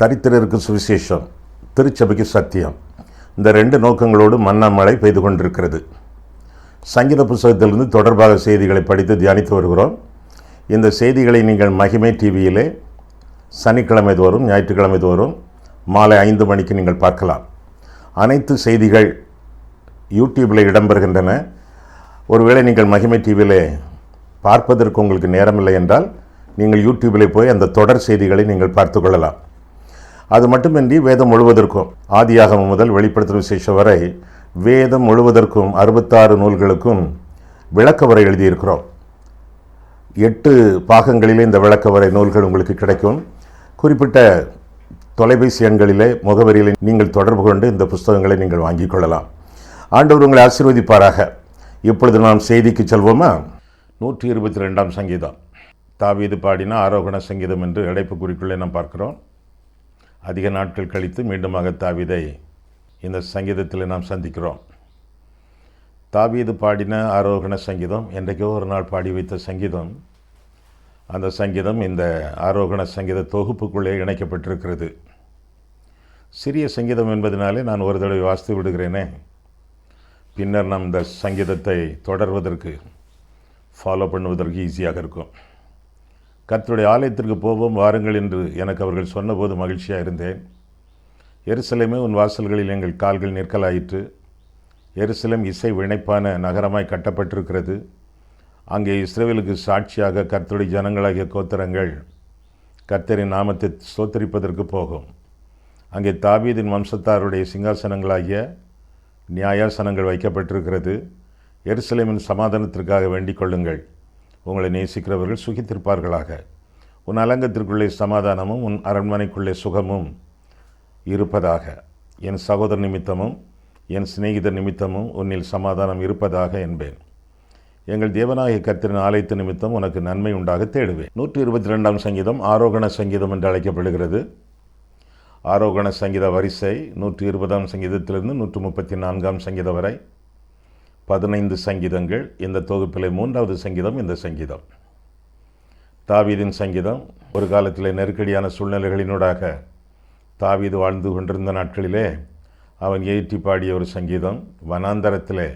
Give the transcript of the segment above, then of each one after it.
தரித்திரருக்கு சுவிசேஷம், திருச்சபைக்கு சத்தியம், இந்த ரெண்டு நோக்கங்களோடு மழை பெய்து கொண்டிருக்கிறது. சங்கீத புத்தகத்திலிருந்து தொடர்பாக செய்திகளை படித்து தியானித்து வருகிறோம். இந்த செய்திகளை நீங்கள் மகிமை டிவியிலே சனிக்கிழமை தோறும் ஞாயிற்றுக்கிழமை தோறும் மாலை 5 மணிக்கு நீங்கள் பார்க்கலாம். அனைத்து செய்திகள் யூடியூப்பில் இடம்பெறுகின்றன. ஒருவேளை நீங்கள் மகிமை டிவியிலே பார்ப்பதற்கு உங்களுக்கு நேரமில்லை என்றால் நீங்கள் யூடியூப்பில் போய் அந்த தொடர் செய்திகளை நீங்கள் பார்த்து கொள்ளலாம். அது மட்டுமின்றி வேதம் முழுவதற்கும், ஆதியாகமம் முதல் வெளிப்படுத்தும் விசேஷம் வரை வேதம் முழுவதற்கும் 66 நூல்களுக்கும் விளக்கவரை எழுதியிருக்கிறோம். 8 பாகங்களிலே இந்த விளக்கவரை நூல்கள் உங்களுக்கு கிடைக்கும். குறிப்பிட்ட தொலைபேசி எண்களிலே முகவரியிலே நீங்கள் தொடர்பு கொண்டு இந்த புஸ்தகங்களை நீங்கள் வாங்கிக் கொள்ளலாம். ஆண்டவர் உங்களை ஆசீர்வதிப்பாராக. இப்பொழுது நாம் செய்திக்கு செல்வோமா? 122ஆம் சங்கீதம், தாவீது பாடின ஆரோகண சங்கீதம் என்று அடைப்புக்குறிக்குள்ளே நாம் பார்க்கிறோம். அதிக நாட்கள் கழித்து மீண்டுமாக தாவீதை இந்த சங்கீதத்தில் நாம் சந்திக்கிறோம். தாவீது பாடின ஆரோகண சங்கீதம், என்றைக்கோ ஒரு நாள் பாடி வைத்த சங்கீதம். அந்த சங்கீதம் இந்த ஆரோகண சங்கீத தொகுப்புக்குள்ளே இணைக்கப்பட்டிருக்கிறது. சிறிய சங்கீதம் என்பதனாலே நான் ஒரு தடவை வாசித்து விடுகிறேனே, பின்னர் நாம் இந்த சங்கீதத்தை தொடர்வதற்கு ஃபாலோ பண்ணுவதற்கு ஈஸியாக இருக்கும். கர்த்தருடைய ஆலயத்திற்கு போவோம் வாருங்கள் என்று எனக்கு அவர்கள் சொன்னபோது மகிழ்ச்சியாக இருந்தேன். எருசலேமே உன் வாசல்களில் எங்கள் கால்கள் நிற்கலாயிற்று. எருசலேம் இசை வினைப்பான நகரமாய் கட்டப்பட்டிருக்கிறது. அங்கே இஸ்ரவேலுக்கு சாட்சியாக கர்த்தருடைய ஜனங்களாகிய கோத்திரங்கள் கர்த்தரின் நாமத்தை ஸ்தோத்தரிப்பதற்கு போகும். அங்கே தாவீதின் வம்சத்தாருடைய சிங்காசனங்களாகிய நியாயாசனங்கள் வைக்கப்பட்டிருக்கிறது. எருசலேமின் சமாதானத்திற்காக வேண்டிக் கொள்ளுங்கள். உங்களை நேசிக்கிறவர்கள் சுகித்திருப்பார்களாக. உன் அலங்கத்திற்குள்ளே சமாதானமும் உன் அரண்மனைக்குள்ளே சுகமும் இருப்பதாக. என் சகோதர நிமித்தமும் என் சிநேகிதர் நிமித்தமும் உன்னில் சமாதானம் இருப்பதாக என்பேன். எங்கள் தேவனாகிய கர்த்தரின் ஆலயத்து நிமித்தம் உனக்கு நன்மை உண்டாக தேடுவேன். 122ஆம் சங்கீதம் ஆரோகண சங்கீதம் என்று அழைக்கப்படுகிறது. ஆரோகண சங்கீத வரிசை 120ஆம் சங்கீதத்திலிருந்து 134ஆம் சங்கீதம் வரை 15 சங்கீதங்கள். இந்த தொகுப்பிலே 3வது சங்கீதம் இந்த சங்கீதம். தாவீதின் சங்கீதம். ஒரு காலத்திலே நெருக்கடியான சூழ்நிலைகளினூடாக தாவீது வாழ்ந்து கொண்டிருந்த நாட்களிலே அவன் ஏற்றி பாடிய ஒரு சங்கீதம், வனாந்தரத்திலே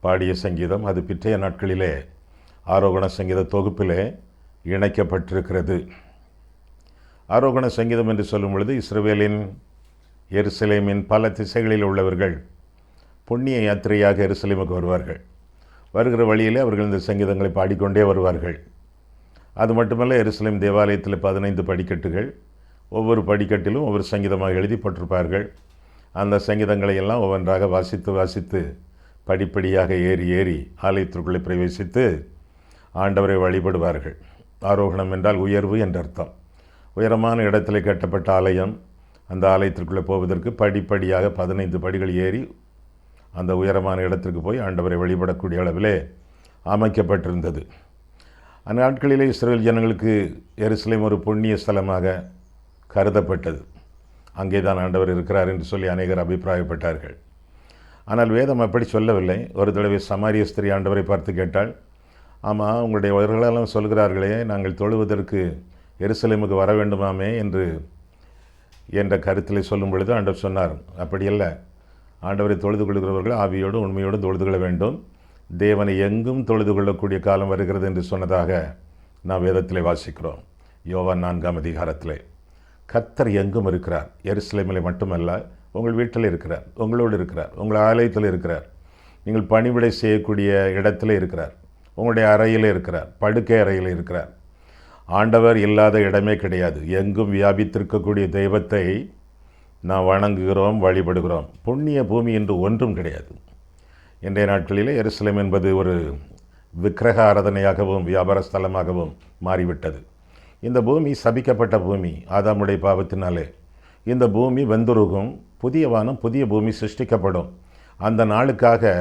பாடிய சங்கீதம். அது பிற்றைய நாட்களிலே ஆரோகண சங்கீத தொகுப்பிலே இணைக்கப்பட்டிருக்கிறது. ஆரோகண சங்கீதம் என்று சொல்லும் பொழுது இஸ்ரவேலின் எருசலேமின் பல திசைகளில் உள்ளவர்கள் புண்ணிய யாத்திரையாக எருசலேமுக்கு வருவார்கள். வருகிற வழியிலே அவர்கள் இந்த சங்கீதங்களை பாடிக்கொண்டே வருவார்கள். அது மட்டுமல்ல, எருசலேம் தேவாலயத்தில் 15 படிக்கட்டுகள், ஒவ்வொரு படிக்கட்டிலும் ஒவ்வொரு சங்கீதமாக எழுதிப்பட்டிருப்பார்கள். அந்த சங்கீதங்களை எல்லாம் ஒவ்வொன்றாக வாசித்து படிப்படியாக ஏறி ஆலயத்திற்குள்ளே பிரவேசித்து ஆண்டவரை வழிபடுவார்கள். ஆரோகணம் என்றால் உயர்வு என்ற அர்த்தம். உயரமான இடத்தில் கட்டப்பட்ட ஆலயம். அந்த ஆலயத்திற்குள்ளே போவதற்கு படிப்படியாக 15 படிகள் ஏறி அந்த உயரமான இடத்திற்கு போய் ஆண்டவரை வழிபடக்கூடிய அளவிலே அமைக்கப்பட்டிருந்தது. அந்த நாட்களிலே இஸ்ரவேல் ஜனங்களுக்கு எருசலேம் ஒரு புண்ணிய ஸ்தலமாக கருதப்பட்டது. அங்கே தான் ஆண்டவர் இருக்கிறார் என்று சொல்லி அநேகர் அபிப்பிராயப்பட்டார்கள். ஆனால் வேதம் அப்படி சொல்லவில்லை. ஒரு தடவை சமாரிய ஸ்திரீ ஆண்டவரை பார்த்து கேட்டாள், ஆமாம், உங்களுடைய அவர்களெல்லாம் சொல்கிறார்களே, நாங்கள் தொழுவதற்கு எருசலேமுக்கு வர வேண்டுமாமே என்ற கருத்திலே சொல்லும் பொழுது ஆண்டவர் சொன்னார், அப்படியல்ல, ஆண்டவரை தொழுது கொள்கிறவர்கள் ஆவியோடும் உண்மையோடும் தொழுது கொள்ள வேண்டும். தேவனை எங்கும் தொழுது கொள்ளக்கூடிய காலம் வருகிறது என்று சொன்னதாக நாம் வேதத்திலே வாசிக்கிறோம். யோவான் 4ஆம் அதிகாரத்திலே கர்த்தர் எங்கும் இருக்கிறார். எருசலேமிலே மட்டுமல்ல, உங்கள் வீட்டில் இருக்கிறார், உங்களோடு இருக்கிறார், உங்கள் ஆலயத்தில் இருக்கிறார், நீங்கள் பணிவிடை செய்யக்கூடிய இடத்துல இருக்கிறார், உங்களுடைய அறையில் இருக்கிறார், படுக்கை அறையில் இருக்கிறார். ஆண்டவர் இல்லாத இடமே கிடையாது. எங்கும் வியாபித்திருக்கக்கூடிய தெய்வத்தை நாம் வணங்குகிறோம், வழிபடுகிறோம். புண்ணிய பூமி என்று ஒன்றும் கிடையாது. இன்றைய நாட்களிலே எருசலேம் என்பது ஒரு விக்கிரக ஆராதனையாகவும் வியாபார ஸ்தலமாகவும் மாறிவிட்டது. இந்த பூமி சபிக்கப்பட்ட பூமி. ஆதாமுடைய பாவத்தினாலே இந்த பூமி வெந்துருகும். புதிய வானம் புதிய பூமி சிருஷ்டிக்கப்படும். அந்த நாளுக்காக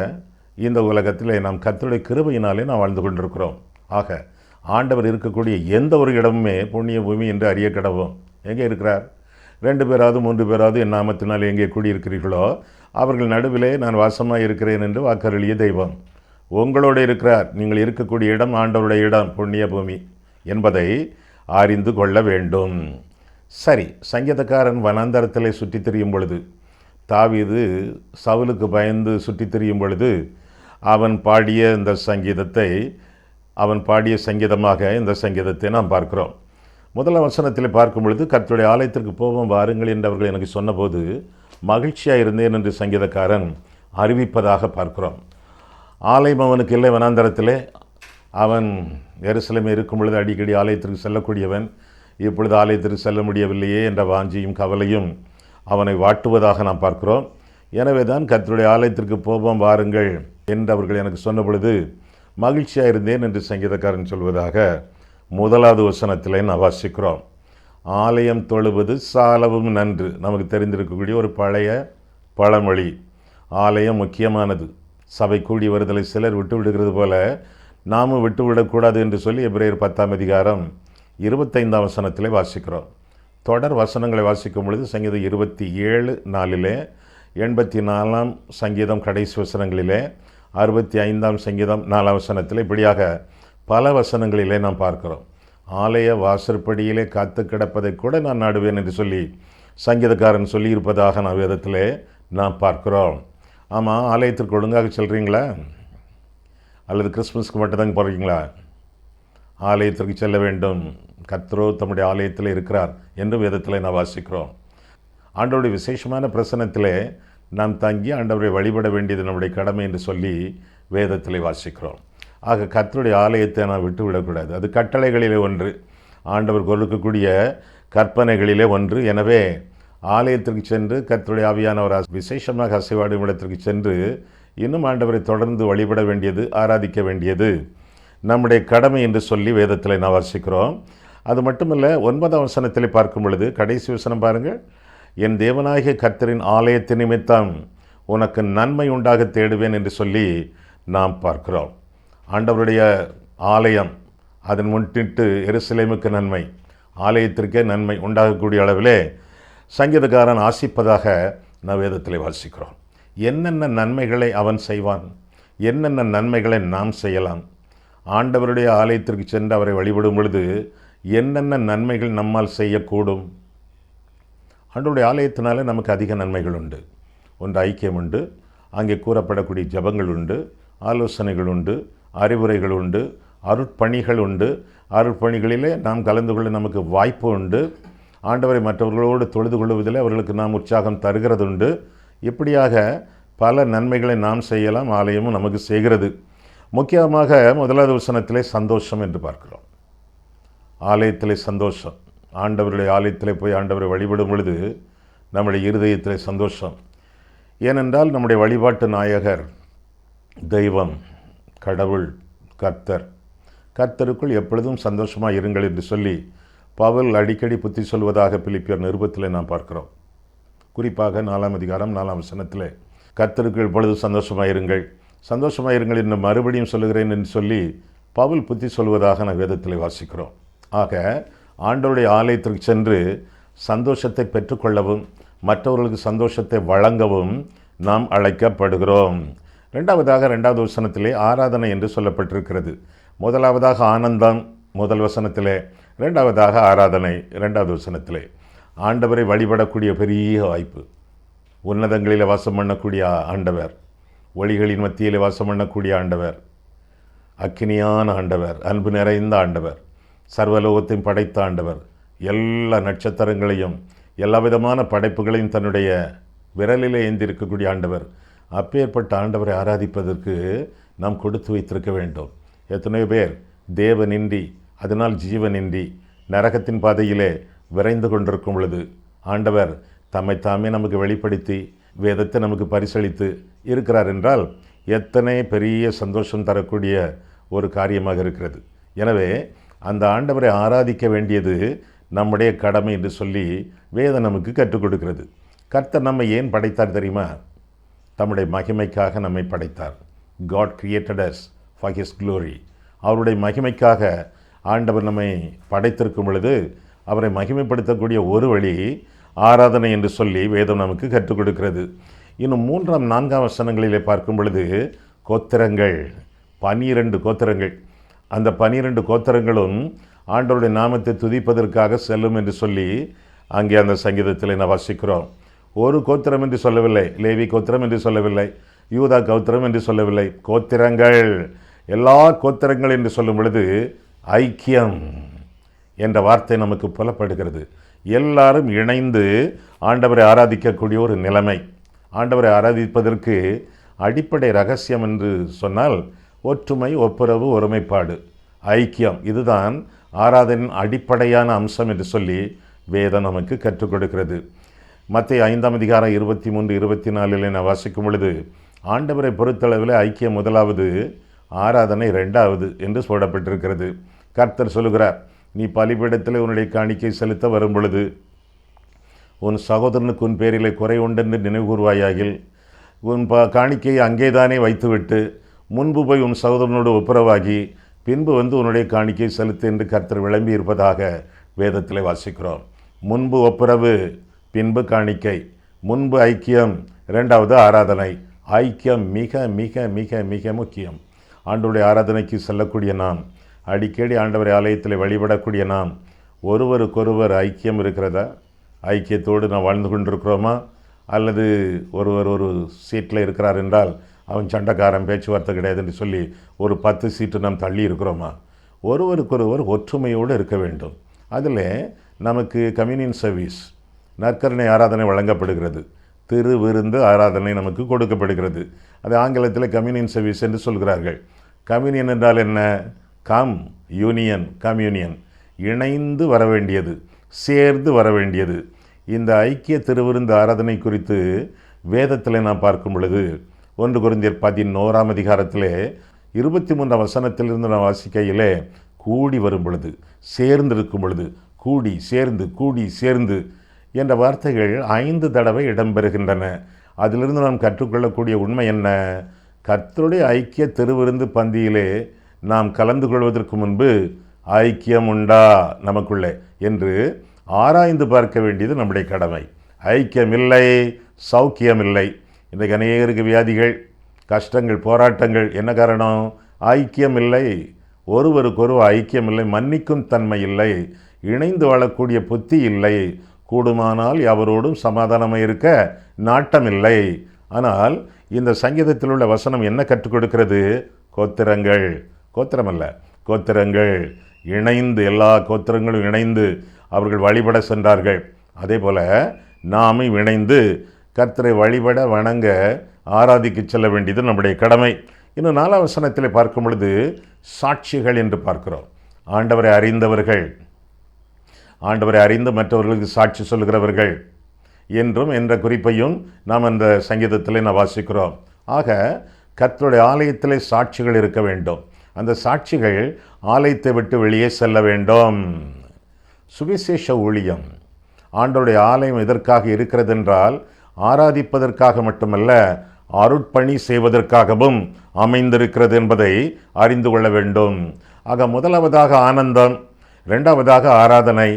இந்த உலகத்திலே நாம் கர்த்தருடைய கிருபையினாலே நாம் வாழ்ந்து கொண்டிருக்கிறோம். ஆக ஆண்டவர் இருக்கக்கூடிய எந்த ஒரு இடமுமே புண்ணிய பூமி என்று அறிய கடவும். எங்கே இருக்கிறார்? 2 பேராவது 3 பேராவது என் நாமத்தினால் எங்கே கூடியிருக்கிறீர்களோ அவர்கள் நடுவிலே நான் வாசமாக இருக்கிறேன் என்று வாக்கருளிய தெய்வம் உங்களோடு இருக்கிறார். நீங்கள் இருக்கக்கூடிய இடம் ஆண்டவருடைய இடம், புண்ணிய பூமி என்பதை அறிந்து கொள்ள வேண்டும். சரி, சங்கீதக்காரன் வனாந்தரத்திலே சுற்றித் திரியும் பொழுது, தாவீது சவுலுக்கு பயந்து சுற்றித் திரியும் பொழுது அவன் பாடிய இந்த சங்கீதத்தை சங்கீதமாக இந்த சங்கீதத்தை நாம் பார்க்கிறோம். முதல் வசனத்தில் பார்க்கும் பொழுது, கர்த்தருடைய ஆலயத்திற்கு போவோம் வாருங்கள் என்று அவர்கள் எனக்கு சொன்னபோது மகிழ்ச்சியாக இருந்தேன் என்று சங்கீதக்காரன் அறிவிப்பதாக பார்க்கிறோம். ஆலயம் அவனுக்கு இல்லை. வனாந்தரத்திலே அவன் எருசலேமில் இருக்கும் பொழுது அடிக்கடி ஆலயத்திற்கு செல்லக்கூடியவன். இப்பொழுது ஆலயத்திற்கு செல்ல முடியவில்லையே என்ற வாஞ்சியும் கவலையும் அவனை வாட்டுவதாக நாம் பார்க்கிறோம். எனவே தான் கர்த்தருடைய ஆலயத்திற்கு போவோம் வாருங்கள் என்று அவர்கள் எனக்கு சொன்ன பொழுது மகிழ்ச்சியாக இருந்தேன் என்று சங்கீதக்காரன் சொல்வதாக முதலாவது வசனத்திலே நான் வாசிக்கிறோம். ஆலயம் தொழுவது சாலவும் நன்று, நமக்கு தெரிந்திருக்கக்கூடிய ஒரு பழைய பழமொழி. ஆலயம் முக்கியமானது. சபை கூடி வருதலை சிலர் விட்டு விடுகிறது போல நாமும் விட்டுவிடக்கூடாது என்று சொல்லி எபிரேயர் 10ஆம் அதிகாரம் 25ஆம் வசனத்திலே வாசிக்கிறோம். தொடர் வசனங்களை வாசிக்கும் பொழுது சங்கீதம் 27:4, 84ஆம் சங்கீதம் கடைசி வசனங்களிலே, 65ஆம் சங்கீதம் 4ஆம் வசனத்தில், இப்படியாக பல வசனங்களிலே நாம் பார்க்கிறோம். ஆலய வாசற்படியிலே காத்து கிடப்பதை கூட நான் நாடுவேன் என்று சொல்லி சங்கீதக்காரன் சொல்லியிருப்பதாக நான் வேதத்திலே நாம் பார்க்கிறோம். ஆமாம், ஆலயத்திற்கு ஒழுங்காக செல்கிறீங்களா? அல்லது கிறிஸ்மஸ்க்கு மட்டும்தாங்க போகிறீங்களா? ஆலயத்திற்கு செல்ல வேண்டும், கர்த்தரோ தம்முடைய ஆலயத்தில் இருக்கிறார் என்று வேதத்தில் நான் வாசிக்கிறோம். ஆண்டவருடைய விசேஷமான பிரசன்னத்திலே நாம் தங்கி ஆண்டவரை வழிபட வேண்டியது நம்முடைய கடமை என்று சொல்லி வேதத்தில் வாசிக்கிறோம். ஆக கர்த்தருடைய ஆலயத்தை நான் விட்டுவிடக்கூடாது. அது கட்டளைகளிலே ஒன்று, ஆண்டவர் கொடுக்கக்கூடிய கற்பனைகளிலே ஒன்று. எனவே ஆலயத்திற்கு சென்று கர்த்தருடைய ஆவியானவர் விசேஷமாக அசைவாடும் இடத்திற்கு சென்று இன்னும் ஆண்டவரை தொடர்ந்து வழிபட வேண்டியது, ஆராதிக்க வேண்டியது நம்முடைய கடமை என்று சொல்லி வேதத்தில் நான் வாசிக்கிறோம். அது மட்டுமல்ல, 9ஆம் வசனத்தில் பார்க்கும் பொழுது கடைசி வசனம் பாருங்கள், என் தேவனாகிய கர்த்தரின் ஆலயத்து நிமித்தம் உனக்கு நன்மை உண்டாக தேடுவேன் என்று சொல்லி நாம் பார்க்கிறோம். ஆண்டவருடைய ஆலயம், அதன் முன்னிட்டு எருசலேமுக்கு நன்மை, ஆலயத்திற்கே நன்மை உண்டாகக்கூடிய அளவிலே சங்கீதக்காரன் ஆசிப்பதாக நாம் வேதத்தில் வாசிக்கிறோம். என்னென்ன நன்மைகளை அவன் செய்வான், என்னென்ன நன்மைகளை நாம் செய்யலாம், ஆண்டவருடைய ஆலயத்திற்கு சென்று அவரை வழிபடும் பொழுது என்னென்ன நன்மைகள் நம்மால் செய்யக்கூடும். ஆண்டவருடைய ஆலயத்தினாலே நமக்கு அதிக நன்மைகள் உண்டு. ஒன்று ஐக்கியம் உண்டு, அங்கே கூறப்படக்கூடிய ஜபங்கள் உண்டு, ஆலோசனைகள் உண்டு, அறிவுரைகள் உண்டு, அருட்பணிகள் உண்டு. அருட்பணிகளிலே நாம் கலந்து கொள்ள நமக்கு வாய்ப்பு உண்டு. ஆண்டவரை மற்றவர்களோடு தொழுது கொள்வதில் அவர்களுக்கு நாம் உற்சாகம் தருகிறதுண்டு. இப்படியாக பல நன்மைகளை நாம் செய்யலாம், ஆலயமும் நமக்கு செய்கிறது. முக்கியமாக முதலாவது வசனத்திலே சந்தோஷம் என்று பார்க்கிறோம். ஆலயத்திலே சந்தோஷம். ஆண்டவருடைய ஆலயத்திலே போய் ஆண்டவரை வழிபடும் பொழுது நம்முடைய இருதயத்திலே சந்தோஷம். ஏனென்றால் நம்முடைய வழிபாட்டு நாயகர் தெய்வம், கடவுள், கர்த்தருக்குள் எப்பொழுதும் சந்தோஷமாக இருங்கள் என்று சொல்லி பவுல் அடிக்கடி புத்தி சொல்வதாக பிலிப்பியர் நிருபத்தில் நாம் பார்க்கிறோம். குறிப்பாக 4ஆம் அதிகாரம் 4ஆம் வசனத்தில் கர்த்தருக்குள் எப்பொழுதும் சந்தோஷமாக இருங்கள் என்று மறுபடியும் சொல்லுகிறேன் என்று சொல்லி பவுல் புத்தி சொல்வதாக நான் வேதத்தில் வாசிக்கிறோம். ஆக ஆண்டவருடைய ஆலயத்திற்கு சென்று சந்தோஷத்தை பெற்றுக்கொள்ளவும் மற்றவர்களுக்கு சந்தோஷத்தை வழங்கவும் நாம் அழைக்கப்படுகிறோம். ரெண்டாவதாக 2வது வசனத்திலே ஆராதனை என்று சொல்லப்பட்டிருக்கிறது. முதலாவதாக ஆனந்தம் முதல் வசனத்திலே, இரண்டாவதாக ஆராதனை 2வது வசனத்திலே. ஆண்டவரை வழிபடக்கூடிய பெரிய வாய்ப்பு. உன்னதங்களில் வாசம் பண்ணக்கூடிய ஆண்டவர், ஒளிகளின் மத்தியில் வாசம் பண்ணக்கூடிய ஆண்டவர், அக்கினியான ஆண்டவர், அன்பு நிறைந்த ஆண்டவர், சர்வலோகத்தையும் படைத்த ஆண்டவர், எல்லா நட்சத்திரங்களையும் எல்லா விதமான படைப்புகளையும் தன்னுடைய விரலிலே ஏந்திருக்கக்கூடிய ஆண்டவர். அப்பேற்பட்ட ஆண்டவரை ஆராதிப்பதற்கு நாம் கொடுத்து வைத்திருக்க வேண்டும். எத்தனையோ பேர் தேவனின்றி, அதனால் ஜீவனின்றி நரகத்தின் பாதையிலே விரைந்து கொண்டிருக்கும் பொழுது ஆண்டவர் தம்மைத்தாமே நமக்கு வெளிப்படுத்தி வேதத்தை நமக்கு பரிசளித்து இருக்கிறார் என்றால் எத்தனை பெரிய சந்தோஷம் தரக்கூடிய ஒரு காரியமாக இருக்கிறது. எனவே அந்த ஆண்டவரை ஆராதிக்க வேண்டியது நம்முடைய கடமை என்று சொல்லி வேதம் நமக்கு கற்றுக் கொடுக்கிறது. கர்த்தர் நம்மை ஏன் படைத்தார் தெரியுமா? தம்முடைய மகிமைக்காக நம்மை படைத்தார். God created us for His glory. அவருடைய மகிமைக்காக ஆண்டவர் நம்மை படைத்திருக்கும் பொழுது அவரை மகிமைப்படுத்தக்கூடிய ஒரு வழி ஆராதனை என்று சொல்லி வேதம் நமக்கு கற்றுக் கொடுக்கிறது. இன்னும் 3ஆம் 4ஆம் வசனங்களிலே பார்க்கும் பொழுது கோத்திரங்கள், 12 கோத்திரங்கள், அந்த 12 கோத்திரங்களும் ஆண்டவருடைய நாமத்தை துதிப்பதற்காக செல்லும் என்று சொல்லி அங்கே அந்த சங்கீதத்தில் நான் வாசிக்கிறோம். ஒரு கோத்திரம் என்று சொல்லவில்லை, லேவி கோத்திரம் என்று சொல்லவில்லை, யூதா கோத்திரம் என்று சொல்லவில்லை, கோத்திரங்கள், எல்லா கோத்திரங்கள் என்று சொல்லும் பொழுது ஐக்கியம் என்ற வார்த்தை நமக்கு புலப்படுகிறது. எல்லாரும் இணைந்து ஆண்டவரை ஆராதிக்கக்கூடிய ஒரு நிலைமை. ஆண்டவரை ஆராதிப்பதற்கு அடிப்படை ரகசியம் என்று சொன்னால் ஒற்றுமை, ஒப்புரவு, ஒருமைப்பாடு, ஐக்கியம். இதுதான் ஆராதனின் அடிப்படையான அம்சம் என்று சொல்லி வேதம் நமக்கு கற்றுக் கொடுக்கிறது. மத்தேயு 5ஆம் அதிகாரம் 23, 24 நான் வாசிக்கும் பொழுது ஆண்டவரை பொறுத்தளவில் ஐக்கியம் முதலாவது, ஆராதனை இரண்டாவது என்று சொல்லப்பட்டிருக்கிறது. கர்த்தர் சொல்லுகிறார், நீ பலிபீடத்தில் உன்னுடைய காணிக்கை செலுத்த வரும் பொழுது உன் சகோதரனுக்கு உன் பேரிலே குறை உண்டென்று நினைவுகூர்வாயாகில் உன் காணிக்கையை அங்கேதானே வைத்துவிட்டு முன்பு போய் உன் சகோதரனோடு ஒப்புரவாகி பின்பு வந்து உன்னுடைய காணிக்கை செலுத்து என்று கர்த்தர் விளம்பி இருப்பதாக வேதத்தில் வாசிக்கிறோம். முன்பு ஒப்புரவு, பின்பு காணிக்கை, முன்பு ஐக்கியம், இரண்டாவது ஆராதனை. ஐக்கியம் மிக மிக மிக மிக முக்கியம். ஆண்டவருடைய ஆராதனைக்கு செல்லக்கூடிய நாம், அடிக்கடி ஆண்டவரை ஆலயத்தில் வழிபடக்கூடிய நாம், ஒருவருக்கொருவர் ஐக்கியம் இருக்கிறதா? ஐக்கியத்தோடு நாம் வாழ்ந்து கொண்டிருக்கிறோமா? அல்லது ஒருவர் ஒரு சீட்டில் இருக்கிறார் என்றால் அவன் சண்டைக்காரன், பேச்சுவார்த்தை கிடையாது என்று சொல்லி ஒரு 10 சீட்டு நாம் தள்ளி இருக்கிறோமா? ஒருவருக்கொருவர் ஒற்றுமையோடு இருக்க வேண்டும். அதில் நமக்கு கம்யூனியன் சர்வீஸ், நற்கருணை ஆராதனை வழங்கப்படுகிறது. திரு விருந்து ஆராதனை நமக்கு கொடுக்கப்படுகிறது. அது ஆங்கிலத்தில் கம்யூனியன் சர்வீஸ் என்று சொல்கிறார்கள். கம்யூனியன் என்றால் என்ன? கம் யூனியன், கம்யூனியன், இணைந்து வர வேண்டியது, சேர்ந்து வர வேண்டியது. இந்த ஐக்கிய திருவிருந்து ஆராதனை குறித்து வேதத்தில் நாம் பார்க்கும் பொழுது 1 கொரிந்தியர் 11ஆம் அதிகாரத்திலே 23ஆம் வசனத்திலிருந்து நாம் வாசிக்கையிலே கூடி வரும் பொழுது, சேர்ந்து இருக்கும் பொழுது, கூடி சேர்ந்து, கூடி சேர்ந்து என்ற வார்த்தைகள் 5 தடவை இடம்பெறுகின்றன. அதிலிருந்து நாம் கற்றுக்கொள்ளக்கூடிய உண்மை என்ன? கர்த்தருடைய ஐக்கிய திருவிருந்து பந்தியிலே நாம் கலந்து கொள்வதற்கு முன்பு ஐக்கியம் உண்டா நமக்குள்ளே என்று ஆராய்ந்து பார்க்க வேண்டியது நம்முடைய கடமை. ஐக்கியம் இல்லை, சௌக்கியம் இல்லை. இன்றைக்கு அநேகருக்கு வியாதிகள், கஷ்டங்கள், போராட்டங்கள். என்ன காரணம்? ஐக்கியம் இல்லை, ஒருவருக்கொருவர் ஐக்கியம் இல்லை, மன்னிக்கும் தன்மை இல்லை, இணைந்து வாழக்கூடிய புத்தி இல்லை, கூடுமானால் எவரோடும் சமாதானமாக இருக்க நாட்டமில்லை. ஆனால் இந்த சங்கீதத்தில் உள்ள வசனம் என்ன கற்றுக் கொடுக்கிறது? கோத்திரங்கள், கோத்திரமல்ல, கோத்திரங்கள் இணைந்து, எல்லா கோத்திரங்களும் இணைந்து அவர்கள் வழிபட சென்றார்கள். அதே போல் நாமும் இணைந்து கர்த்தரை வழிபட, வணங்க, ஆராதிக்க செல்ல வேண்டியது நம்முடைய கடமை. இன்னும் 4ஆம் வசனத்தில் பார்க்கும் பொழுது சாட்சிகள் என்று பார்க்கிறோம். ஆண்டவரை அறிந்தவர்கள், ஆண்டவரை அறிந்து மற்றவர்களுக்கு சாட்சி சொல்கிறவர்கள் என்றும் என்ற குறிப்பையும் நாம் அந்த சங்கீதத்தில் நாம் வாசிக்கிறோம். ஆக கர்த்தருடைய ஆலயத்திலே சாட்சிகள் இருக்க வேண்டும். அந்த சாட்சிகள் ஆலயத்தை விட்டு வெளியே செல்ல வேண்டும். சுவிசேஷ ஊழியம், ஆண்டவருடைய ஆலயம் எதற்காக இருக்கிறது என்றால் ஆராதிப்பதற்காக மட்டுமல்ல, அருட்பணி செய்வதற்காகவும் அமைந்திருக்கிறது என்பதை அறிந்து கொள்ள வேண்டும். ஆக முதலாவதாக ஆனந்தம், இரண்டாவதாக ஆராதனை,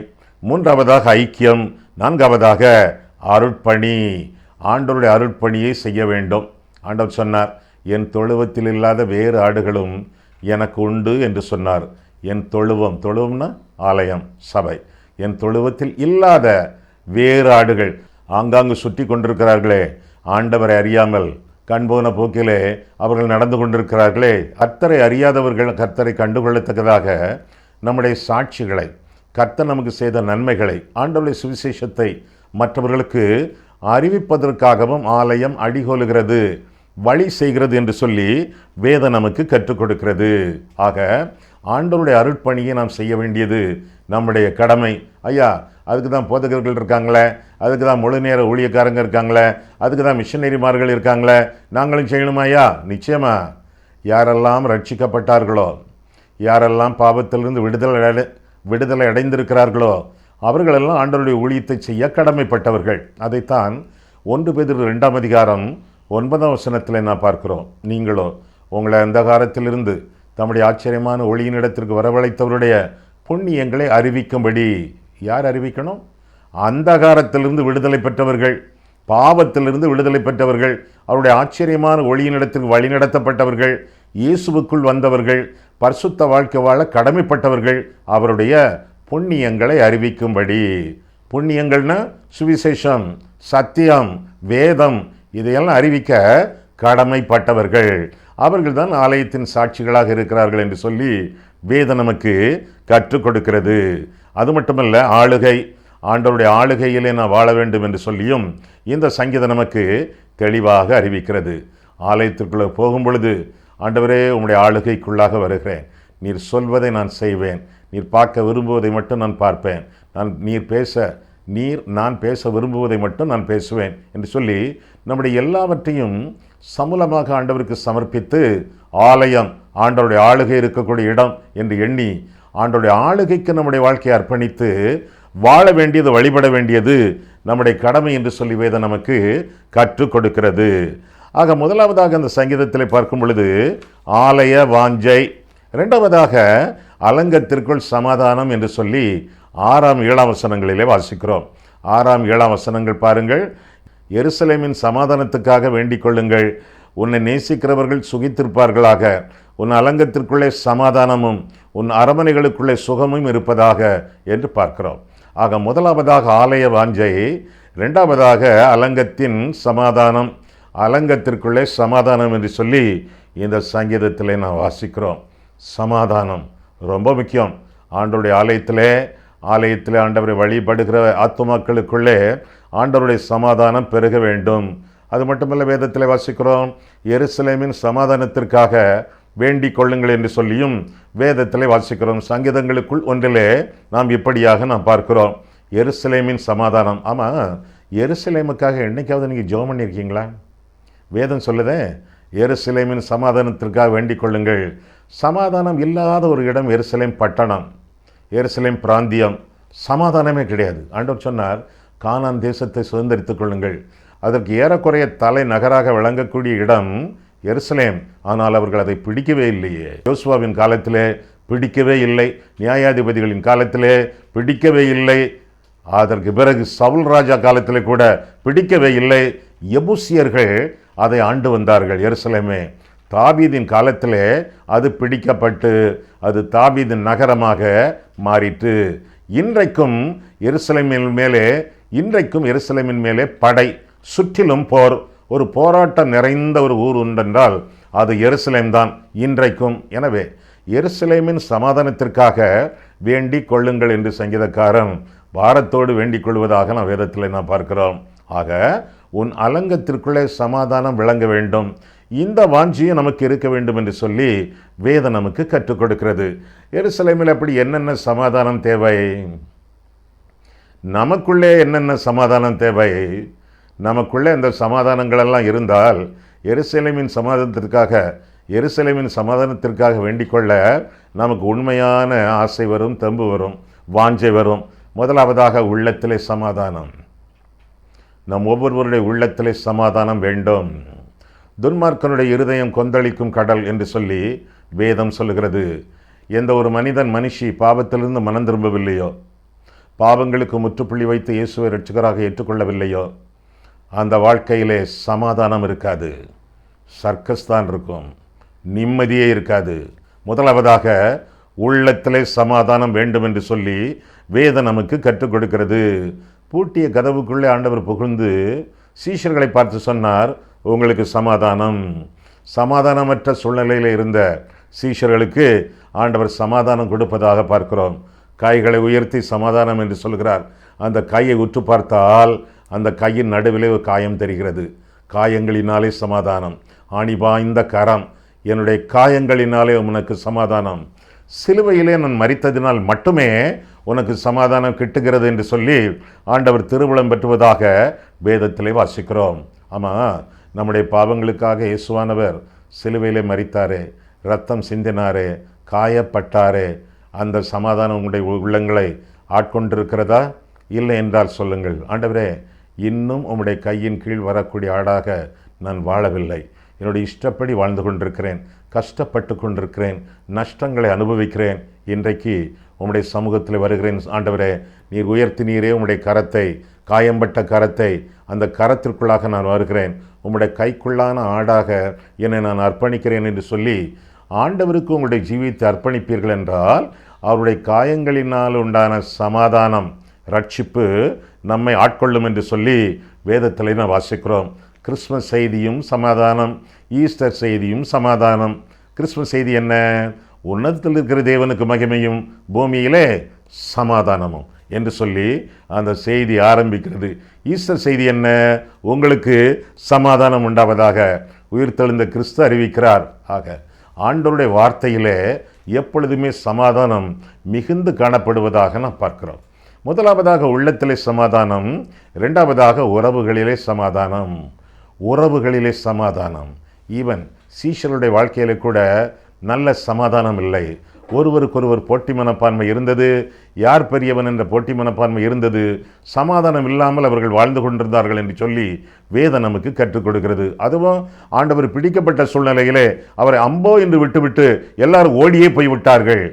மூன்றாவதாக ஐக்கியம், நான்காவதாக அருட்பணி. ஆண்டவருடைய அருட்பணியை செய்ய வேண்டும். ஆண்டவர் சொன்னார், என் தொழுவத்தில் இல்லாத வேறு ஆடுகளும் எனக்கு உண்டு என்று சொன்னார். என் தொழுவம், தொழுவம்னா ஆலயம், சபை. என் தொழுவத்தில் இல்லாத வேறு ஆடுகள் ஆங்காங்கு சுற்றி கொண்டிருக்கிறார்களே, ஆண்டவரை அறியாமல் கண்போன போக்கிலே அவர்கள் நடந்து கொண்டிருக்கிறார்களே. கர்த்தரை அறியாதவர்கள் கர்த்தரை கண்டுகொள்ளத்தக்கதாக நம்முடைய சாட்சிகளை, கர்த்தர் நமக்கு செய்த நன்மைகளை, ஆண்டவருடைய சுவிசேஷத்தை மற்றவர்களுக்கு அறிவிப்பதற்காகவும் ஆலயம் அடிகோலுகிறது, வழி செய்கிறது என்று சொல்லி வேதம் நமக்கு கற்றுக் கொடுக்கிறது. ஆக ஆண்டவருடைய அருட்பணியை நாம் செய்ய வேண்டியது நம்முடைய கடமை. ஐயா, அதுக்கு தான் போதகர்கள் இருக்காங்களே, அதுக்கு தான் முழு நேர ஊழியக்காரங்க இருக்காங்களே, அதுக்கு தான் மிஷனரிமார்கள் இருக்காங்களே, நாங்களும் செய்யணுமா? ஐயா, நிச்சயமா. யாரெல்லாம் ரட்சிக்கப்பட்டார்களோ, யாரெல்லாம் பாவத்திலிருந்து விடுதலை அடைந்திருக்கிறார்களோ அவர்களெல்லாம் ஆண்டவருடைய ஊழியத்தை செய்ய கடமைப்பட்டவர்கள். அதைத்தான் 1 பேதுரு 2ஆம் அதிகாரம் 9ஆம் வசனத்தில் நான் பார்க்கிறோம். நீங்களோ உங்களை அந்த காலத்திலிருந்து தம்முடைய ஆச்சரியமான ஒளியினிடத்திற்கு வரவழைத்தவருடைய புண்ணியங்களை அறிவிக்கும்படி. யார் அறிவிக்கணும்? அந்தகாரத்திலிருந்து விடுதலை பெற்றவர்கள், பாவத்திலிருந்து விடுதலை பெற்றவர்கள், அவருடைய ஆச்சரியமான ஒளியினிடத்திற்கு வழிநடத்தப்பட்டவர்கள், இயேசுவுக்குள் வந்தவர்கள், பரிசுத்த வாழ்க்கை வாழ கடமைப்பட்டவர்கள், அவருடைய புண்ணியங்களை அறிவிக்கும்படி. புண்ணியங்கள்னா சுவிசேஷம், சத்தியம், வேதம் இதையெல்லாம் அறிவிக்க கடமைப்பட்டவர்கள். அவர்கள் தான் ஆலயத்தின் சாட்சிகளாக இருக்கிறார்கள் என்று சொல்லி வேதம் நமக்கு கற்றுக் கொடுக்கிறது. அது மட்டுமல்ல, ஆளுகை, ஆண்டவருடைய ஆளுகையிலே நான் வாழ வேண்டும் என்று சொல்லியும் இந்த சங்கீதம் நமக்கு தெளிவாக அறிவிக்கிறது. ஆலயத்திற்குள்ளே போகும் பொழுது, ஆண்டவரே உம்முடைய ஆளுகைக்குள்ளாக வருகிறேன், நீர் சொல்வதை நான் செய்வேன், நீர் பார்க்க விரும்புவதை மட்டும் நான் பார்ப்பேன், நான் பேச விரும்புவதை மட்டும் நான் பேசுவேன் என்று சொல்லி நம்முடைய எல்லாவற்றையும் சமூலமாக ஆண்டவருக்கு சமர்ப்பித்து, ஆலயம் ஆண்டவருடைய ஆளுகை இருக்கக்கூடிய இடம் என்று எண்ணி ஆண்டவருடைய ஆளுகைக்கு நம்முடைய வாழ்க்கையை அர்ப்பணித்து வாழ வேண்டியது, வழிபட வேண்டியது நம்முடைய கடமை என்று சொல்லி வேதம் நமக்கு கற்றுக் கொடுக்கிறது. ஆக முதலாவதாக அந்த சங்கீதத்தில் பார்க்கும் பொழுது ஆலய வாஞ்சை, இரண்டாவதாக அலங்கத்திற்குள் சமாதானம் என்று சொல்லி 6, 7 வசனங்களிலே வாசிக்கிறோம். 6, 7 வசனங்கள் பாருங்கள். எருசலேமின் சமாதானத்துக்காக வேண்டிக் கொள்ளுங்கள், உன்னை நேசிக்கிறவர்கள் சுகித்திருப்பார்களாக, உன் அலங்கத்திற்குள்ளே சமாதானமும் உன் அரமனைகளுக்குள்ளே சுகமும் இருப்பதாக என்று பார்க்கிறோம். ஆக முதலாவதாக ஆலய வாஞ்சை, இரண்டாவதாக அலங்கத்தின் சமாதானம், அலங்கத்திற்குள்ளே சமாதானம் என்று சொல்லி இந்த சங்கீதத்திலே நான் வாசிக்கிறோம். சமாதானம் ரொம்ப முக்கியம். ஆண்டவருடைய ஆலயத்திலே ஆண்டவரை வழிபடுகிற ஆத்துமாக்களுக்குள்ளே ஆண்டவருடைய சமாதானம் பெருக வேண்டும். அது மட்டுமல்ல, வேதத்தில் வாசிக்கிறோம், எருசலேமின் சமாதானத்திற்காக வேண்டிக் கொள்ளுங்கள் என்று சொல்லியும் வேதத்தில் வாசிக்கிறோம். சங்கீதங்களுக்குள் ஒன்றிலே நாம் இப்படியாக நாம் பார்க்கிறோம், எருசலேமின் சமாதானம். ஆமாம், எருசலேமுக்காக என்னைக்காவது நீங்கள் ஜெபம் பண்ணியிருக்கீங்களா? வேதம் சொல்லுதே, எருசலேமின் சமாதானத்திற்காக வேண்டிக் கொள்ளுங்கள். சமாதானம் இல்லாத ஒரு இடம் எருசலேம் பட்டணம், எருசலேம் பிராந்தியம். சமாதானமே கிடையாது. ஆண்டவர் சொன்னார், கானான் தேசத்தை சுதந்திரித்துக் கொள்ளுங்கள். அதற்கு ஏறக்குறைய தலைநகராக விளங்கக்கூடிய இடம் எருசலேம். ஆனால் அவர்கள் அதை பிடிக்கவே இல்லையே. யோசுவாவின் காலத்திலே பிடிக்கவே இல்லை, நியாயாதிபதிகளின் காலத்திலே பிடிக்கவே இல்லை, அதற்கு பிறகு சவுல் ராஜா காலத்திலே கூட பிடிக்கவே இல்லை. எபூசியர்கள் அதை ஆண்டு வந்தார்கள் எருசலேமே. தாவீதின் காலத்திலே அது பிடிக்கப்பட்டு அது தாவீதின் நகரமாக மாறிற்று. இன்றைக்கும் எருசலேமின் மேலே படை, சுற்றிலும் போர், ஒரு போராட்டம் நிறைந்த ஒரு ஊர் உண்டென்றால் அது எருசலேம் தான் இன்றைக்கும். எனவே எருசலேமின் சமாதானத்திற்காக வேண்டிக் கொள்ளுங்கள் என்று சங்கீதக்காரன் பாரத்தோடு வேண்டிக் கொள்வதாக நாம் வேதத்தில் நாம் பார்க்கிறோம். ஆக உன் அலங்கத்திற்குள்ளே சமாதானம் விளங்க வேண்டும், இந்த வாஞ்சியும் நமக்கு இருக்க வேண்டும் என்று சொல்லி வேதம் நமக்கு கற்றுக் கொடுக்கிறது. எருசலேமில் அப்படி என்னென்ன சமாதானம் தேவை? நமக்குள்ளே என்னென்ன சமாதானம் தேவை? நமக்குள்ளே இந்த சமாதானங்களெல்லாம் இருந்தால் எருசலேமின் சமாதானத்திற்காக வேண்டிக் கொள்ள நமக்கு உண்மையான ஆசை வரும், தெம்பு வரும், வாஞ்சை வரும். முதலாவதாக உள்ளத்திலே சமாதானம். நம் ஒவ்வொருவருடைய உள்ளத்திலே சமாதானம் வேண்டும். துன்மார்க்கனுடைய இருதயம் கொந்தளிக்கும் கடல் என்று சொல்லி வேதம் சொல்லுகிறது. எந்த ஒரு மனுஷி பாவத்திலிருந்து மனம் திரும்பவில்லையோ, பாவங்களுக்கு முற்றுப்புள்ளி வைத்து இயேசுவை இரட்சகராக ஏற்றுக்கொள்ளவில்லையோ, அந்த வாழ்க்கையிலே சமாதானம் இருக்காது, சர்க்கஸ் தான் இருக்கும், நிம்மதியே இருக்காது. முதலாவதாக உள்ளத்திலே சமாதானம் வேண்டும் என்று சொல்லி வேதம் நமக்கு கற்றுக் கொடுக்கிறது. பூட்டிய கதவுக்குள்ளே ஆண்டவர் புகுந்து சீஷர்களை பார்த்து சொன்னார், உங்களுக்கு சமாதானம். சமாதானமற்ற சூழ்நிலையில் இருந்த சீஷர்களுக்கு ஆண்டவர் சமாதானம் கொடுப்பதாக பார்க்கிறோம். கைகளை உயர்த்தி சமாதானம் என்று சொல்கிறார். அந்த கையை உற்று பார்த்தால் அந்த கையின் நடுவிலே ஒரு காயம் தெரிகிறது. காயங்களினாலே சமாதானம். ஆணிபாய்ந்த கரம், என்னுடைய காயங்களினாலே உனக்கு சமாதானம். சிலுவையிலே நான் மரித்ததினால் மட்டுமே உனக்கு சமாதானம் கிட்டுகிறது என்று சொல்லி ஆண்டவர் திருவுளம் பெற்றுவதாக வேதத்திலே வாசிக்கிறோம். ஆமாம், நம்முடைய பாவங்களுக்காக இயேசுவானவர் சிலுவையிலே மரித்தாரே, இரத்தம் சிந்தினாரே, காயப்பட்டாரே. அந்த சமாதானம் உங்களுடைய உள்ளங்களை ஆட்கொண்டிருக்கிறதா? இல்லை என்றால் சொல்லுங்கள், ஆண்டவரே, இன்னும் உம்முடைய கையின் கீழ் வரக்கூடிய ஆடாக நான் வாழவில்லை, என்னுடைய இஷ்டப்படி வாழ்ந்து கொண்டிருக்கிறேன், கஷ்டப்பட்டு கொண்டிருக்கிறேன், நஷ்டங்களை அனுபவிக்கிறேன். இன்றைக்கு உம்முடைய சமூகத்தில் வருகிறேன் ஆண்டவரே, நீர் உயர்த்தினீரே உம்முடைய கரத்தை, காயம்பட்ட கரத்தை, அந்த கரத்திற்குள்ளாக நான் வருகிறேன், உம்முடைய கைக்குள்ளான ஆடாக என்னை நான் அர்ப்பணிக்கிறேன் என்று சொல்லி ஆண்டவருக்கு உங்களுடைய ஜீவித்தை அர்ப்பணிப்பீர்கள் என்றால் அவருடைய காயங்களினால் உண்டான சமாதானம், ரட்சிப்பு நம்மை ஆட்கொள்ளும் என்று சொல்லி வேதத்தில் நான் வாசிக்கிறோம். கிறிஸ்மஸ் செய்தியும் சமாதானம், ஈஸ்டர் செய்தியும் சமாதானம். கிறிஸ்மஸ் செய்தி என்ன? உன்னதத்தில் இருக்கிற தேவனுக்கு மகிமையும் பூமியிலே சமாதானமும் என்று சொல்லி அந்த செய்தி ஆரம்பிக்கிறது. ஈஸ்டர் செய்தி என்ன? உங்களுக்கு சமாதானம் உண்டாவதாக உயிர்த்தெழுந்த கிறிஸ்து அறிவிக்கிறார். ஆக ஆண்டவருடைய வார்த்தையிலே எப்பொழுதுமே சமாதானம் மிகுந்து காணப்படுவதாக நாம் பார்க்கிறோம். முதலாவதாக உள்ளத்திலே சமாதானம், இரண்டாவதாக உறவுகளிலே சமாதானம். உறவுகளிலே சமாதானம். ஈவன் சீஷருடைய வாழ்க்கையிலே கூட நல்ல சமாதானம் இல்லை. ஒருவருக்கொருவர் போட்டி மனப்பான்மை இருந்தது. யார் பெரியவன் என்ற போட்டி மனப்பான்மை இருந்தது. சமாதானம் இல்லாமல் அவர்கள் வாழ்ந்து கொண்டிருந்தார்கள் என்று சொல்லி வேதம் நமக்கு கற்றுக் கொடுக்கிறது. அதுவும் ஆண்டவர் பிடிக்கப்பட்ட சூழ்நிலையிலே அவரை அம்போ என்று விட்டுவிட்டு எல்லாரும் ஓடியே போய்விட்டார்கள்.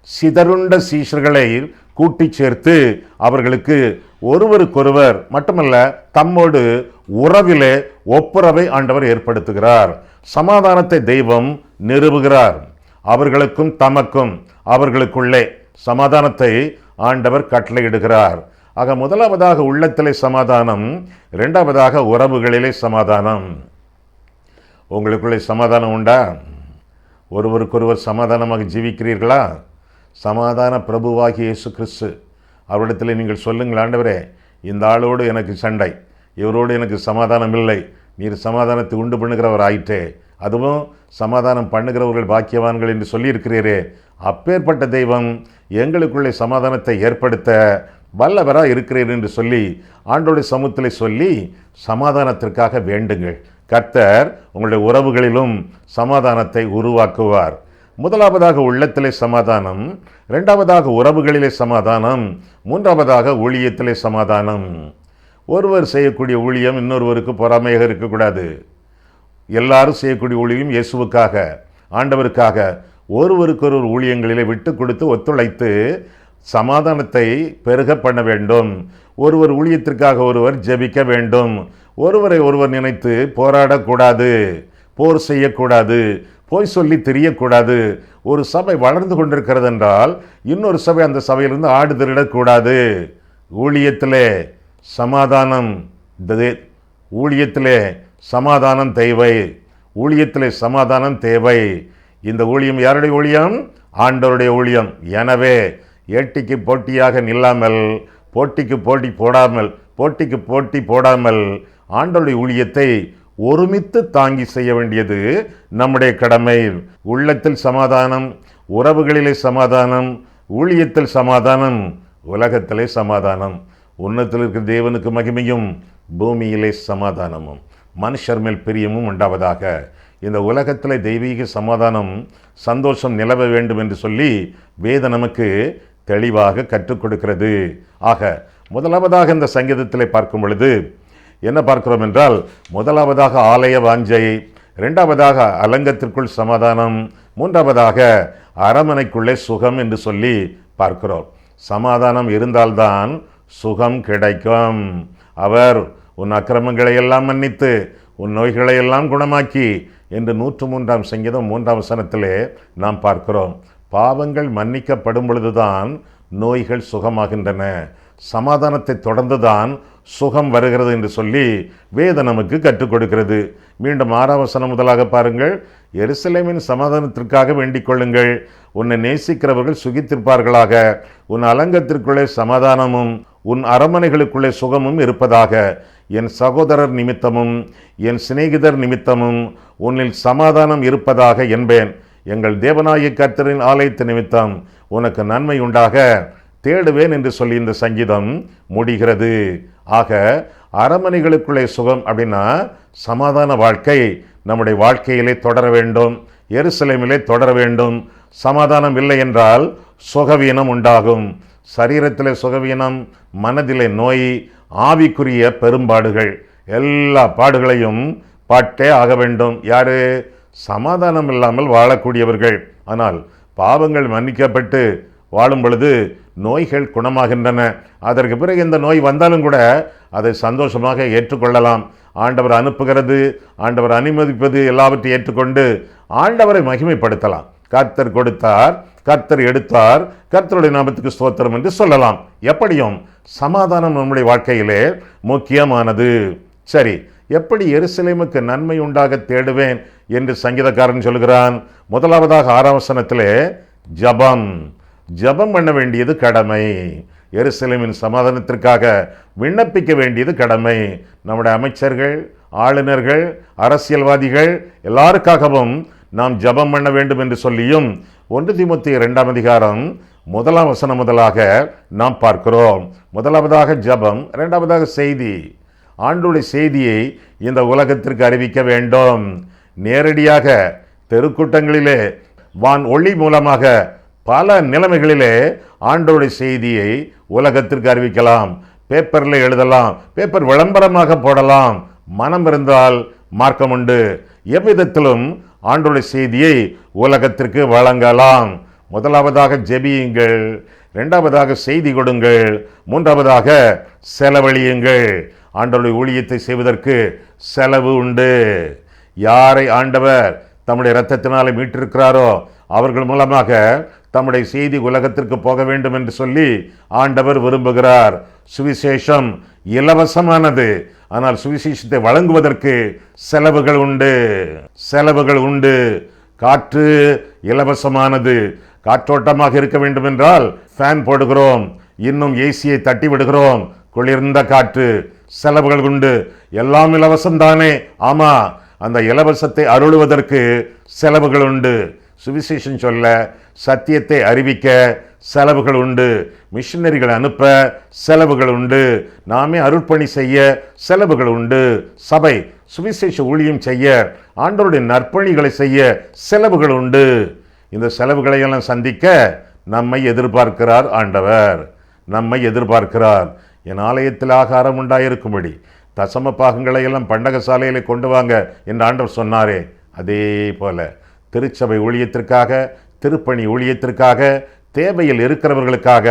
சிதறுண்ட சீஷர்களை கூட்டி சேர்த்து அவர்களுக்கு ஒருவருக்கொருவர் மட்டுமல்ல, தம்மோடு உறவிலே ஒப்புரவை ஆண்டவர் ஏற்படுத்துகிறார். சமாதானத்தை தெய்வம் நிறுவுகிறார். அவர்களுக்கும் தமக்கும் அவர்களுக்குள்ளே சமாதானத்தை ஆண்டவர் கட்டளையிடுகிறார். ஆக முதலாவதாக உள்ளத்திலே சமாதானம், இரண்டாவதாக உறவுகளிலே சமாதானம். உங்களுக்குள்ளே சமாதானம் உண்டா? ஒருவருக்கொருவர் சமாதானமாக ஜீவிக்கிறீர்களா? சமாதான பிரபுவாகிய இயேசு கிறிஸ்து அவரிடத்தில் நீங்கள் சொல்லுங்கள், ஆண்டவரே, இந்த ஆளோடு எனக்கு சண்டை, இவரோடு எனக்கு சமாதானம் இல்லை, நீர் சமாதானத்தை உண்டு பண்ணுகிறவர் ஆயிற்றே, அதுவும் சமாதானம் பண்ணுகிறவர்கள் பாக்கியவான்கள் என்று சொல்லியிருக்கிறீரே, அப்பேற்பட்ட தெய்வம் எங்களுக்குள்ளே சமாதானத்தை ஏற்படுத்த வல்லவராக இருக்கிறீர் என்று சொல்லி ஆண்டோடைய சமூகத்திலே சொல்லி சமாதானத்திற்காக வேண்டுங்கள். கர்த்தர் உங்களுடைய உறவுகளிலும் சமாதானத்தை உருவாக்குவார். முதலாவதாக உள்ளத்திலே சமாதானம், இரண்டாவதாக உறவுகளிலே சமாதானம், மூன்றாவதாக ஊழியத்திலே சமாதானம். ஒருவர் செய்யக்கூடிய ஊழியம் இன்னொருவருக்கு பொறாமையாக இருக்கக்கூடாது. எல்லாரும் செய்யக்கூடிய ஊழியம் இயேசுவுக்காக, ஆண்டவருக்காக ஒருவருக்கொரு ஊழியங்களிலே விட்டு கொடுத்து ஒத்துழைத்து சமாதானத்தை பெருக பண்ண வேண்டும். ஒருவர் ஊழியத்திற்காக ஒருவர் ஜெபிக்க வேண்டும். ஒருவரை ஒருவர் நினைத்து போராடக்கூடாது, போர் செய்யக்கூடாது, போய் சொல்லி தெரியக்கூடாது. ஒரு சபை வளர்ந்து கொண்டிருக்கிறது என்றால் இன்னொரு சபை அந்த சபையிலிருந்து ஆடு திருடக்கூடாது. ஊழியத்திலே சமாதானம், ஊழியத்திலே சமாதானம் தேவை. ஊழியத்திலே சமாதானம் தேவை. இந்த ஊழியம் யாருடைய ஊழியம்? ஆண்டவருடைய ஊழியம். எனவே ஏட்டிக்கு போட்டியாக நில்லாமல், போட்டிக்கு போட்டி போடாமல் ஆண்டவருடைய ஊழியத்தை ஒருமித்து தாங்கி செய்ய வேண்டியது நம்முடைய கடமை. உள்ளத்தில் சமாதானம், உறவுகளிலே சமாதானம், ஊழியத்தில் சமாதானம், உலகத்திலே சமாதானம். உன்னதத்தில் இருக்கிற தேவனுக்கு மகிமையும் பூமியிலே சமாதானமும் மனுஷர் மேல் பிரியமும் உண்டாவதாக. இந்த உலகத்தில் தெய்வீக சமாதானம், சந்தோஷம் நிலவ வேண்டும் என்று சொல்லி வேதம் நமக்கு தெளிவாக கற்றுக் கொடுக்கிறது. ஆக முதலாவதாக இந்த சங்கீதத்திலே பார்க்கும் பொழுது என்ன பார்க்கிறோம் என்றால், முதலாவதாக ஆலய வாஞ்சை, இரண்டாவதாக அலங்கத்திற்குள் சமாதானம், மூன்றாவதாக அரமனைக்குள்ளே சுகம் என்று சொல்லி பார்க்கிறோம். சமாதானம் இருந்தால்தான் சுகம் கிடைக்கும். அவர் உன் அக்கிரமங்களை எல்லாம் மன்னித்து உன் நோய்களை எல்லாம் குணமாக்கி என்று 103ஆம் சங்கீதம் 3ஆம் வசனத்திலே நாம் பார்க்கிறோம். பாவங்கள் மன்னிக்கப்படும் பொழுதுதான் நோய்கள் சுகமாகின்றன. சமாதானத்தை தொடர்ந்துதான் சுகம் வருகிறது என்று சொல்லி வேதம் நமக்கு கற்றுக் கொடுக்கிறது. மீண்டும் 6ஆம் வசனம் முதலாக பாருங்கள். எருசலேமின் சமாதானத்திற்காக வேண்டிக் கொள்ளுங்கள், உன்னை நேசிக்கிறவர்கள் சுகித்திருப்பார்களாக, உன் அலங்கத்திற்குள்ளே சமாதானமும் உன் அரண்மனைகளுக்குள்ளே சுகமும் இருப்பதாக. என் சகோதரர் நிமித்தமும் என் சிநேகிதர் நிமித்தமும் உன்னில் சமாதானம் இருப்பதாக என்பேன். எங்கள் தேவனாகிய கர்த்தரின் ஆலயத்து நிமித்தம் உனக்கு நன்மை உண்டாக தேடுவேன் என்று சொல்லி இந்த சங்கீதம் முடிகிறது. ஆக அரண்மனைகளுக்குள்ளே சுகம் அப்படின்னா சமாதான வாழ்க்கை நம்முடைய வாழ்க்கையிலே தொடர வேண்டும், எருசலேமிலே தொடர வேண்டும். சமாதானம் இல்லை என்றால் சுகவீனம் உண்டாகும். சரீரத்திலே சுகவீனம், மனதிலே நோய், ஆவிக்குரிய பெரும்பாடுகள், எல்லா பாடுகளையும் பாட்டே ஆக வேண்டும். யாரு? சமாதானம் இல்லாமல் வாழக்கூடியவர்கள். ஆனால் பாவங்கள் மன்னிக்கப்பட்டு வாழும் பொழுது நோய்கள் குணமாகின்றன. அதற்கு பிறகு இந்த நோய் வந்தாலும் கூட அதை சந்தோஷமாக ஏற்றுக்கொள்ளலாம். ஆண்டவர் அனுப்புகிறது, ஆண்டவர் அனுமதிப்பது எல்லாவற்றையும் ஏற்றுக்கொண்டு ஆண்டவரை மகிமைப்படுத்தலாம். கர்த்தர் கொடுத்தார், கர்த்தர் எடுத்தார், கர்த்தருடைய நாமத்துக்கு ஸ்தோத்திரம் என்று சொல்லலாம். எப்படியும் சமாதானம் நம்முடைய வாழ்க்கையிலே முக்கியமானது. சரி, எப்படி எருசலேமுக்கு நன்மை உண்டாக தேடுவேன் என்று சங்கீதக்காரன் சொல்கிறான்? முதலாவதாக 6ஆம் வசனத்திலே ஜபம் பண்ண வேண்டியது கடமை. எருசலேமின் சமாதானத்திற்காக விண்ணப்பிக்க வேண்டியது கடமை. நம்முடைய அமைச்சர்கள், ஆளுநர்கள், அரசியல்வாதிகள் எல்லாருக்காகவும் நாம் ஜபம் பண்ண வேண்டும் என்று சொல்லியும் 1 தீமோத்தேயு 2ஆம் அதிகாரம் 1ஆம் வசனம் முதலாக நாம் பார்க்கிறோம். முதலாவதாக ஜபம், இரண்டாவதாக செய்தி. ஆண்டவருடைய செய்தியை இந்த உலகத்திற்கு அறிவிக்க வேண்டும். நேரடியாக தெருக்கூட்டங்களிலே வான் ஒளி மூலமாக பல நிலைமைகளிலே ஆண்டவருடைய செய்தியை உலகத்திற்கு அறிவிக்கலாம். பேப்பரில் எழுதலாம், பேப்பர் விளம்பரமாக போடலாம். மனம் இருந்தால் மார்க்கம் உண்டு. எவ்விதத்திலும் ஆண்டவருடைய செய்தியை உலகத்திற்கு வழங்கலாம். முதலாவதாக ஜெபியுங்கள், இரண்டாவதாக செய்தி கொடுங்கள், மூன்றாவதாக செலவழியுங்கள். ஆண்டவருடைய ஊழியத்தை செய்வதற்கு செலவு உண்டு. யாரை ஆண்டவர் தம்முடைய இரத்தத்தினாலே மீட்டிருக்கிறாரோ அவர்கள் மூலமாக தம்முடைய செய்தி உலகத்திற்கு போக வேண்டும் என்று சொல்லி ஆண்டவர் விரும்புகிறார். சுவிசேஷம் இலவசமானது. ஆனால் சுவிசேஷத்தை வழங்குவதற்கு செலவுகள் உண்டு. காற்று இலவசமானது. காற்றோட்டமாக இருக்க வேண்டும் என்றால் ஃபேன் போடுகிறோம், இன்னும் ஏசியை தட்டி விடுகிறோம். குளிர்ந்த காற்று, செலவுகள் உண்டு. எல்லாம் இலவசம் தானே? ஆமா, அந்த இலவசத்தை அருளுவதற்கு செலவுகள் உண்டு. சுவிசேஷம் சொல்ல, சத்தியத்தை அறிவிக்க செலவுகள் உண்டு. மிஷனரிகளை அனுப்ப செலவுகள் உண்டு. நாமே அருட்பணி செய்ய செலவுகள் உண்டு. சபை சுவிசேஷ ஊழியம் செய்ய, ஆண்டவருடைய நற்பணிகளை செய்ய செலவுகள் உண்டு. இந்த செலவுகளை எல்லாம் சந்திக்க நம்மை எதிர்பார்க்கிறார் ஆண்டவர். நம்மை எதிர்பார்க்கிறார். என் ஆலயத்தில் ஆகாரம் உண்டாயிருக்கும்படி தசம பாகங்களை எல்லாம் பண்டக சாலையிலே கொண்டு வாங்க என்று ஆண்டவர் சொன்னாரே, அதே போல திருச்சபை ஊழியத்திற்காக, திருப்பணி ஊழியத்திற்காக, தேவையில் இருக்கிறவர்களுக்காக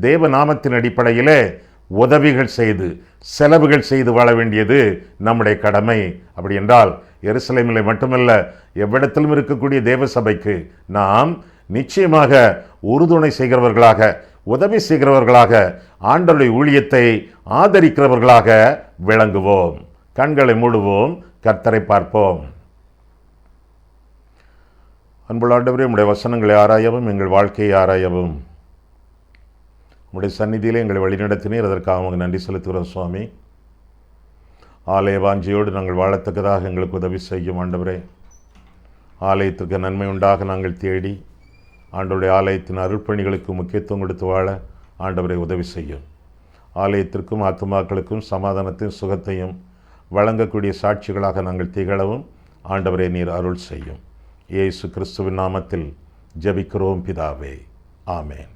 தேவ நாமத்தின் அடிப்படையிலே உதவிகள் செய்து, செலவுகள் செய்து வாழ வேண்டியது நம்முடைய கடமை. அப்படி என்றால் எருசலேமிலே மட்டுமல்ல, எவ்விடத்திலும் இருக்கக்கூடிய தேவ சபைக்கு நாம் நிச்சயமாக உறுதுணை செய்கிறவர்களாக, உதவி செய்கிறவர்களாக, ஆண்டவருடைய ஊழியத்தை ஆதரிக்கிறவர்களாக விளங்குவோம். கண்களை மூடுவோம், கர்த்தரை பார்ப்போம். அன்புள்ள ஆண்டவரே, உம்முடைய வசனங்களை ஆராயவும், எங்கள் வாழ்க்கையை ஆராயவும் உம்முடைய சந்நிதியிலே எங்களை வழிநடத்தினீர். அதற்காக உங்களுக்கு நன்றி செலுத்துகிறோம் சுவாமி. ஆலய வாஞ்சியோடு நாங்கள் வாழத்தக்கதாக எங்களுக்கு உதவி செய்யும் ஆண்டவரே. ஆலயத்திற்கு நன்மை உண்டாக நாங்கள் தேடி ஆண்டவருடைய ஆலயத்தின் அருட்பணிகளுக்கு முக்கியத்துவம் கொடுத்து வாழ ஆண்டவரை உதவி செய்யும். ஆலயத்திற்கும் ஆத்துமாக்களுக்கும் சமாதானத்தையும் சுகத்தையும் வழங்கக்கூடிய சாட்சிகளாக நாங்கள் திகழவும் ஆண்டவரை நீர் அருள் செய்யும். இயேசு கிறிஸ்துவின் நாமத்தில் ஜெபிக்கிறோம் பிதாவே, ஆமென்.